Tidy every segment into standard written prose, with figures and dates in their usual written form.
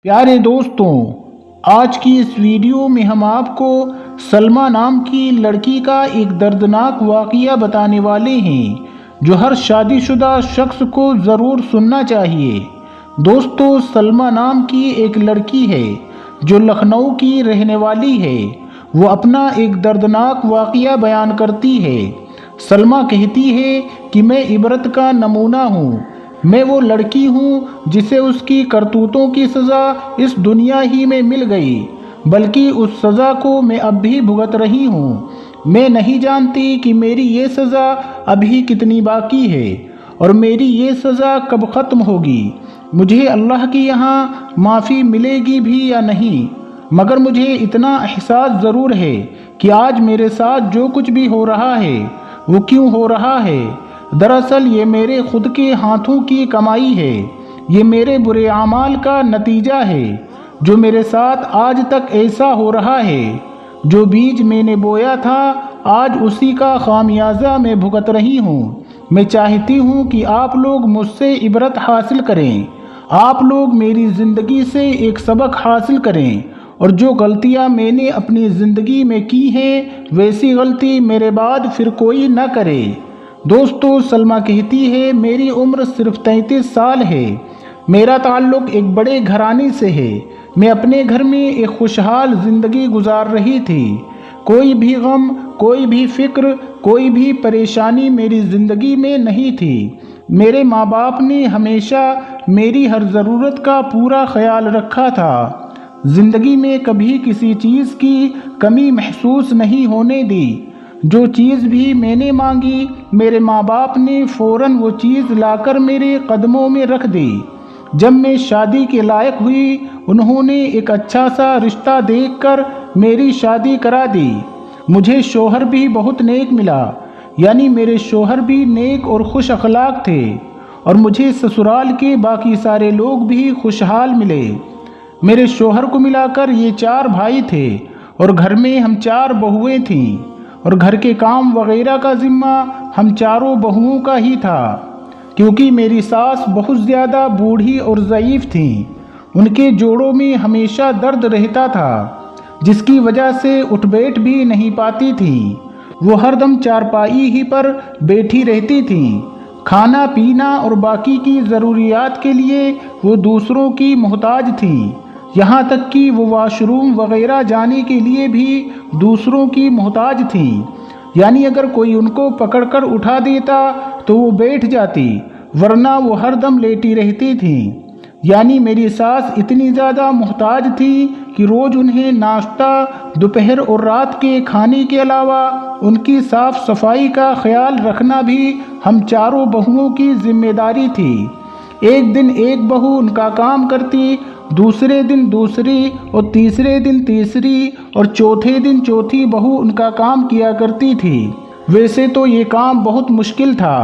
پیارے دوستوں، آج کی اس ویڈیو میں ہم آپ کو سلمیٰ نام کی لڑکی کا ایک دردناک واقعہ بتانے والے ہیں جو ہر شادی شدہ شخص کو ضرور سننا چاہیے۔ دوستو، سلمیٰ نام کی ایک لڑکی ہے جو لکھنؤ کی رہنے والی ہے۔ وہ اپنا ایک دردناک واقعہ بیان کرتی ہے۔ سلمیٰ کہتی ہے کہ میں عبرت کا نمونہ ہوں۔ میں وہ لڑکی ہوں جسے اس کی کرتوتوں کی سزا اس دنیا ہی میں مل گئی، بلکہ اس سزا کو میں اب بھی بھگت رہی ہوں۔ میں نہیں جانتی کہ میری یہ سزا ابھی کتنی باقی ہے اور میری یہ سزا کب ختم ہوگی۔ مجھے اللہ کی یہاں معافی ملے گی بھی یا نہیں، مگر مجھے اتنا احساس ضرور ہے کہ آج میرے ساتھ جو کچھ بھی ہو رہا ہے وہ کیوں ہو رہا ہے۔ دراصل یہ میرے خود کے ہاتھوں کی کمائی ہے۔ یہ میرے برے اعمال کا نتیجہ ہے جو میرے ساتھ آج تک ایسا ہو رہا ہے۔ جو بیج میں نے بویا تھا آج اسی کا خامیازہ میں بھگت رہی ہوں۔ میں چاہتی ہوں کہ آپ لوگ مجھ سے عبرت حاصل کریں، آپ لوگ میری زندگی سے ایک سبق حاصل کریں اور جو غلطیاں میں نے اپنی زندگی میں کی ہیں ویسی غلطی میرے بعد پھر کوئی نہ کرے۔ دوستو، سلمیٰ کہتی ہے میری عمر صرف 33 سال ہے۔ میرا تعلق ایک بڑے گھرانے سے ہے۔ میں اپنے گھر میں ایک خوشحال زندگی گزار رہی تھی۔ کوئی بھی غم، کوئی بھی فکر، کوئی بھی پریشانی میری زندگی میں نہیں تھی۔ میرے ماں باپ نے ہمیشہ میری ہر ضرورت کا پورا خیال رکھا تھا۔ زندگی میں کبھی کسی چیز کی کمی محسوس نہیں ہونے دی۔ جو چیز بھی میں نے مانگی میرے ماں باپ نے فوراً وہ چیز لا کر میرے قدموں میں رکھ دی۔ جب میں شادی کے لائق ہوئی انہوں نے ایک اچھا سا رشتہ دیکھ کر میری شادی کرا دی۔ مجھے شوہر بھی بہت نیک ملا، یعنی میرے شوہر بھی نیک اور خوش اخلاق تھے، اور مجھے سسرال کے باقی سارے لوگ بھی خوشحال ملے۔ میرے شوہر کو ملا کر یہ 4 بھائی تھے اور گھر میں ہم 4 بہویں تھیں، اور گھر کے کام وغیرہ کا ذمہ ہم چاروں بہوؤں کا ہی تھا، کیونکہ میری ساس بہت زیادہ بوڑھی اور ضعیف تھیں۔ ان کے جوڑوں میں ہمیشہ درد رہتا تھا، جس کی وجہ سے اٹھ بیٹھ بھی نہیں پاتی تھیں۔ وہ ہر دم چارپائی ہی پر بیٹھی رہتی تھیں۔ کھانا پینا اور باقی کی ضروریات کے لیے وہ دوسروں کی محتاج تھیں، یہاں تک کہ وہ واش روم وغیرہ جانے کے لیے بھی دوسروں کی محتاج تھیں۔ یعنی اگر کوئی ان کو پکڑ کر اٹھا دیتا تو وہ بیٹھ جاتی، ورنہ وہ ہر دم لیٹی رہتی تھیں۔ یعنی میری ساس اتنی زیادہ محتاج تھی کہ روز انہیں ناشتہ، دوپہر اور رات کے کھانے کے علاوہ ان کی صاف صفائی کا خیال رکھنا بھی ہم چاروں بہوؤں کی ذمہ داری تھی۔ ایک دن ایک بہو ان کا کام کرتی، دوسرے دن دوسری، اور تیسرے دن تیسری، اور چوتھے دن چوتھی بہو ان کا کام کیا کرتی تھی۔ ویسے تو یہ کام بہت مشکل تھا،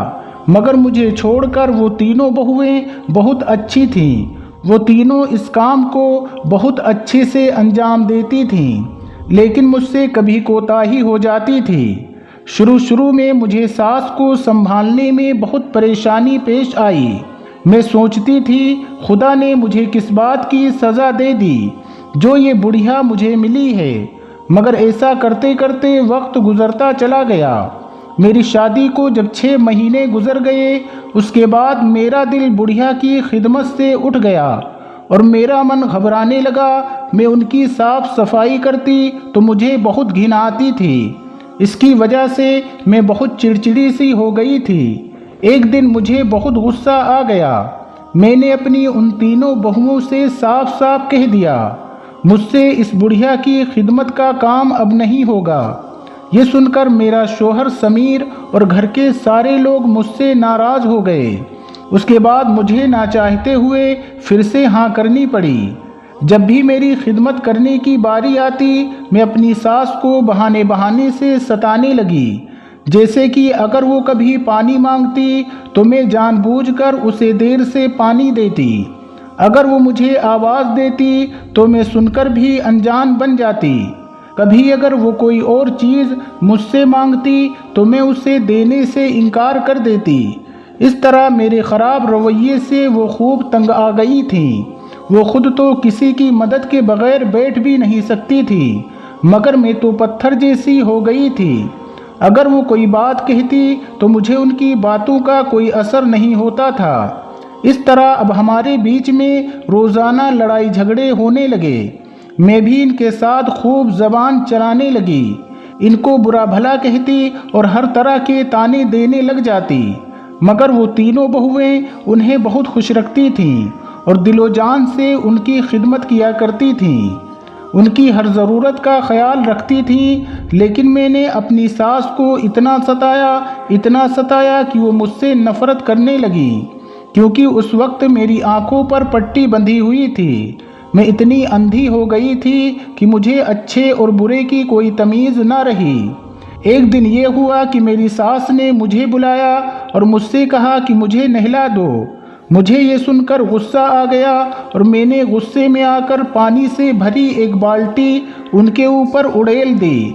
مگر مجھے چھوڑ کر وہ تینوں بہویں بہت اچھی تھیں۔ وہ تینوں اس کام کو بہت اچھے سے انجام دیتی تھیں، لیکن مجھ سے کبھی کوتاہی ہو جاتی تھی۔ شروع میں مجھے ساس کو سنبھالنے میں بہت پریشانی پیش آئی۔ میں سوچتی تھی خدا نے مجھے کس بات کی سزا دے دی جو یہ بڑھیا مجھے ملی ہے، مگر ایسا کرتے کرتے وقت گزرتا چلا گیا۔ میری شادی کو جب 6 مہینے گزر گئے اس کے بعد میرا دل بڑھیا کی خدمت سے اٹھ گیا اور میرا من گھبرانے لگا۔ میں ان کی صاف صفائی کرتی تو مجھے بہت گھن آتی تھی۔ اس کی وجہ سے میں بہت چڑچڑی سی ہو گئی تھی۔ ایک دن مجھے بہت غصہ آ گیا۔ میں نے اپنی ان تینوں بہوؤں سے صاف صاف کہہ دیا مجھ سے اس بڑھیا کی خدمت کا کام اب نہیں ہوگا۔ یہ سن کر میرا شوہر سمیر اور گھر کے سارے لوگ مجھ سے ناراض ہو گئے۔ اس کے بعد مجھے نہ چاہتے ہوئے پھر سے ہاں کرنی پڑی۔ جب بھی میری خدمت کرنے کی باری آتی میں اپنی ساس کو بہانے سے ستانے لگی، جیسے کہ اگر وہ کبھی پانی مانگتی تو میں جان بوجھ کر اسے دیر سے پانی دیتی، اگر وہ مجھے آواز دیتی تو میں سن کر بھی انجان بن جاتی، کبھی اگر وہ کوئی اور چیز مجھ سے مانگتی تو میں اسے دینے سے انکار کر دیتی۔ اس طرح میرے خراب رویے سے وہ خوب تنگ آ گئی تھیں وہ خود تو کسی کی مدد کے بغیر بیٹھ بھی نہیں سکتی تھی، مگر میں تو پتھر جیسی ہو گئی تھی۔ اگر وہ کوئی بات کہتی تو مجھے ان کی باتوں کا کوئی اثر نہیں ہوتا تھا۔ اس طرح اب ہمارے بیچ میں روزانہ لڑائی جھگڑے ہونے لگے۔ میں بھی ان کے ساتھ خوب زبان چلانے لگی، ان کو برا بھلا کہتی اور ہر طرح کے طعنے دینے لگ جاتی، مگر وہ تینوں بہویں انہیں بہت خوش رکھتی تھیں اور دل و جان سے ان کی خدمت کیا کرتی تھیں، ان کی ہر ضرورت کا خیال رکھتی تھیں۔ لیکن میں نے اپنی ساس کو اتنا ستایا کہ وہ مجھ سے نفرت کرنے لگی، کیونکہ اس وقت میری آنکھوں پر پٹی بندھی ہوئی تھی۔ میں اتنی اندھی ہو گئی تھی کہ مجھے اچھے اور برے کی کوئی تمیز نہ رہی۔ ایک دن یہ ہوا کہ میری ساس نے مجھے بلایا اور مجھ سے کہا کہ مجھے نہلا دو۔ مجھے یہ سن کر غصہ آ گیا اور میں نے غصے میں آ کر پانی سے بھری ایک بالٹی ان کے اوپر اڑیل دی۔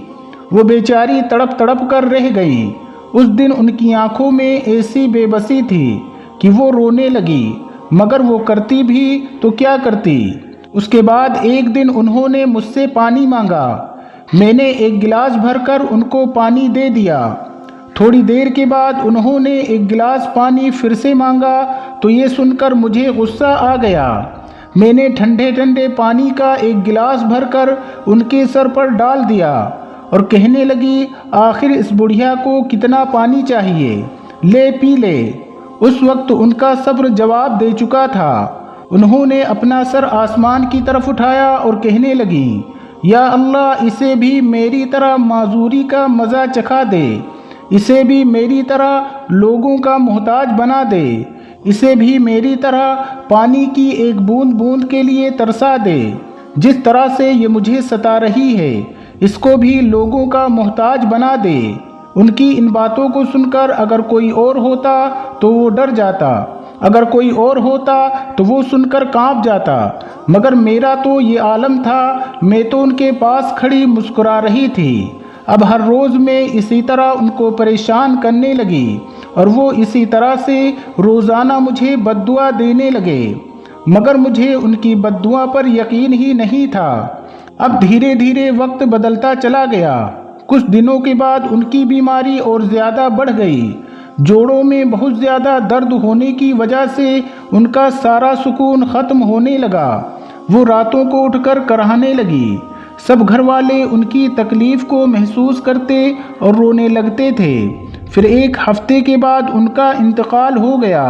وہ بیچاری تڑپ تڑپ کر رہ گئی۔ اس دن ان کی آنکھوں میں ایسی بے بسی تھی کہ وہ رونے لگی، مگر وہ کرتی بھی تو کیا کرتی۔ اس کے بعد ایک دن انہوں نے مجھ سے پانی مانگا۔ میں نے ایک گلاس بھر کر ان کو پانی دے دیا۔ تھوڑی دیر کے بعد انہوں نے ایک گلاس پانی پھر سے مانگا تو یہ سن کر مجھے غصہ آ گیا۔ میں نے ٹھنڈے ٹھنڈے پانی کا ایک گلاس بھر کر ان کے سر پر ڈال دیا اور کہنے لگی، آخر اس بڑھیا کو کتنا پانی چاہیے، لے پی لے۔ اس وقت ان کا صبر جواب دے چکا تھا۔ انہوں نے اپنا سر آسمان کی طرف اٹھایا اور کہنے لگیں، یا اللہ، اسے بھی میری طرح معذوری کا مزہ چکھا دے، اسے بھی میری طرح لوگوں کا محتاج بنا دے، اسے بھی میری طرح پانی کی ایک بوند بوند کے لیے ترسا دے۔ جس طرح سے یہ مجھے ستا رہی ہے، اس کو بھی لوگوں کا محتاج بنا دے۔ ان کی ان باتوں کو سن کر اگر کوئی اور ہوتا تو وہ ڈر جاتا، اگر کوئی اور ہوتا تو وہ سن کر کانپ جاتا، مگر میرا تو یہ عالم تھا، میں تو ان کے پاس کھڑی مسکرا رہی تھی۔ اب ہر روز میں اسی طرح ان کو پریشان کرنے لگی اور وہ اسی طرح سے روزانہ مجھے بد دعا دینے لگے، مگر مجھے ان کی بد دعا پر یقین ہی نہیں تھا۔ اب دھیرے دھیرے وقت بدلتا چلا گیا۔ کچھ دنوں کے بعد ان کی بیماری اور زیادہ بڑھ گئی۔ جوڑوں میں بہت زیادہ درد ہونے کی وجہ سے ان کا سارا سکون ختم ہونے لگا۔ وہ راتوں کو اٹھ کر کراہنے لگی۔ سب گھر والے ان کی تکلیف کو محسوس کرتے اور رونے لگتے تھے۔ پھر ایک ہفتے کے بعد ان کا انتقال ہو گیا۔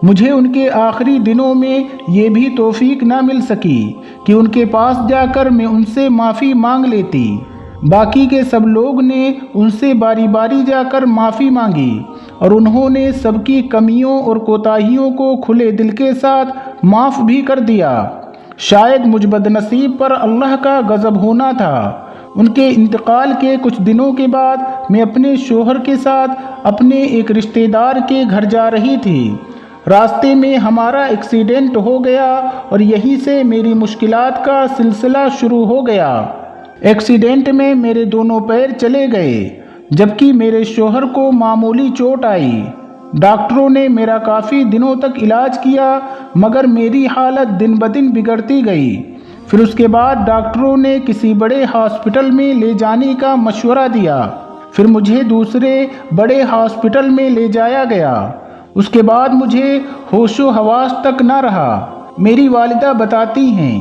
مجھے ان کے آخری دنوں میں یہ بھی توفیق نہ مل سکی کہ ان کے پاس جا کر میں ان سے معافی مانگ لیتی۔ باقی کے سب لوگ نے ان سے باری باری جا کر معافی مانگی اور انہوں نے سب کی کمیوں اور کوتاہیوں کو کھلے دل کے ساتھ معاف بھی کر دیا۔ شاید مجھ بد نصیب پر اللہ کا غضب ہونا تھا۔ ان کے انتقال کے کچھ دنوں کے بعد میں اپنے شوہر کے ساتھ اپنے ایک رشتہ دار کے گھر جا رہی تھی۔ راستے میں ہمارا ایکسیڈنٹ ہو گیا اور یہیں سے میری مشکلات کا سلسلہ شروع ہو گیا۔ ایکسیڈنٹ میں میرے دونوں پیر چلے گئے، جبکہ میرے شوہر کو معمولی چوٹ آئی۔ ڈاکٹروں نے میرا کافی دنوں تک علاج کیا، مگر میری حالت دن بدن بگڑتی گئی۔ پھر اس کے بعد ڈاکٹروں نے کسی بڑے ہاسپٹل میں لے جانے کا مشورہ دیا۔ پھر مجھے دوسرے بڑے ہاسپٹل میں لے جایا گیا۔ اس کے بعد مجھے ہوش و حواس تک نہ رہا۔ میری والدہ بتاتی ہیں،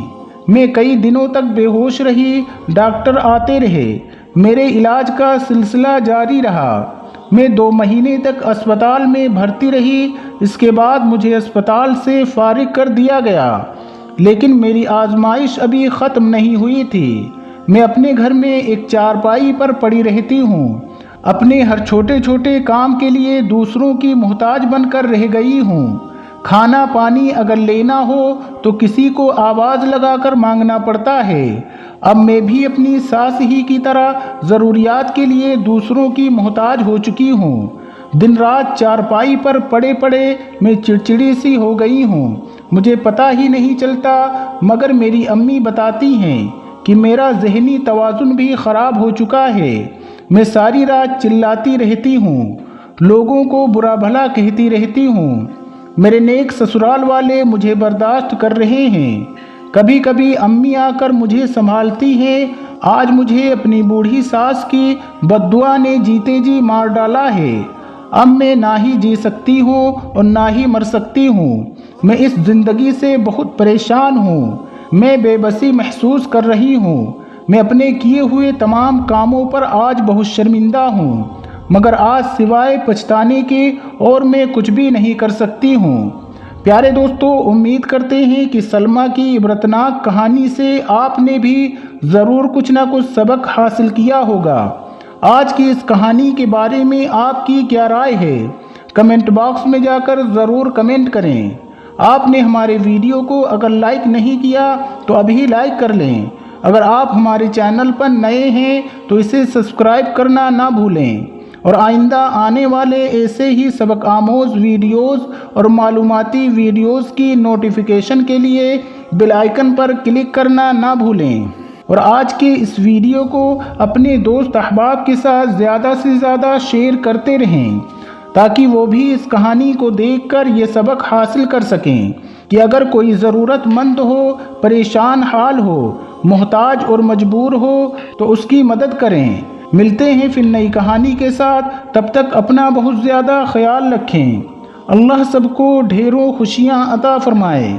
میں کئی دنوں تک بے ہوش رہی۔ ڈاکٹر آتے رہے، میرے علاج کا سلسلہ جاری رہا۔ میں 2 مہینے تک اسپتال میں بھرتی رہی۔ اس کے بعد مجھے اسپتال سے فارغ کر دیا گیا، لیکن میری آزمائش ابھی ختم نہیں ہوئی تھی۔ میں اپنے گھر میں ایک چارپائی پر پڑی رہتی ہوں۔ اپنے ہر چھوٹے چھوٹے کام کے لیے دوسروں کی محتاج بن کر رہ گئی ہوں۔ کھانا پانی اگر لینا ہو تو کسی کو آواز لگا کر مانگنا پڑتا ہے۔ اب میں بھی اپنی ساس ہی کی طرح ضروریات کے لیے دوسروں کی محتاج ہو چکی ہوں۔ دن رات چارپائی پر پڑے پڑے میں چڑچڑی سی ہو گئی ہوں۔ مجھے پتہ ہی نہیں چلتا، مگر میری امی بتاتی ہیں کہ میرا ذہنی توازن بھی خراب ہو چکا ہے۔ میں ساری رات چلاتی رہتی ہوں، لوگوں کو برا بھلا کہتی رہتی ہوں۔ میرے نیک سسرال والے مجھے برداشت کر رہے ہیں۔ کبھی کبھی امی آ کر مجھے سنبھالتی ہیں۔ آج مجھے اپنی بوڑھی ساس کی بد دعا نے جیتے جی مار ڈالا ہے۔ اب میں نہ ہی جی سکتی ہوں اور نہ ہی مر سکتی ہوں۔ میں اس زندگی سے بہت پریشان ہوں۔ میں بے بسی محسوس کر رہی ہوں۔ میں اپنے کیے ہوئے تمام کاموں پر آج بہت شرمندہ ہوں، مگر آج سوائے پچھتانے کے اور میں کچھ بھی نہیں کر سکتی ہوں۔ پیارے دوستو، امید کرتے ہیں کہ سلمیٰ کی عبرتناک کہانی سے آپ نے بھی ضرور کچھ نہ کچھ سبق حاصل کیا ہوگا۔ آج کی اس کہانی کے بارے میں آپ کی کیا رائے ہے؟ کمنٹ باکس میں جا کر ضرور کمنٹ کریں۔ آپ نے ہمارے ویڈیو کو اگر لائک نہیں کیا تو ابھی لائک کر لیں۔ اگر آپ ہمارے چینل پر نئے ہیں تو اسے سبسکرائب کرنا نہ بھولیں، اور آئندہ آنے والے ایسے ہی سبق آموز ویڈیوز اور معلوماتی ویڈیوز کی نوٹیفیکیشن کے لیے بیل آئیکن پر کلک کرنا نہ بھولیں۔ اور آج کے اس ویڈیو کو اپنے دوست احباب کے ساتھ زیادہ سے زیادہ شیئر کرتے رہیں، تاکہ وہ بھی اس کہانی کو دیکھ کر یہ سبق حاصل کر سکیں کہ اگر کوئی ضرورت مند ہو، پریشان حال ہو، محتاج اور مجبور ہو تو اس کی مدد کریں۔ ملتے ہیں پھر نئی کہانی کے ساتھ، تب تک اپنا بہت زیادہ خیال رکھیں۔ اللہ سب کو ڈھیروں خوشیاں عطا فرمائے۔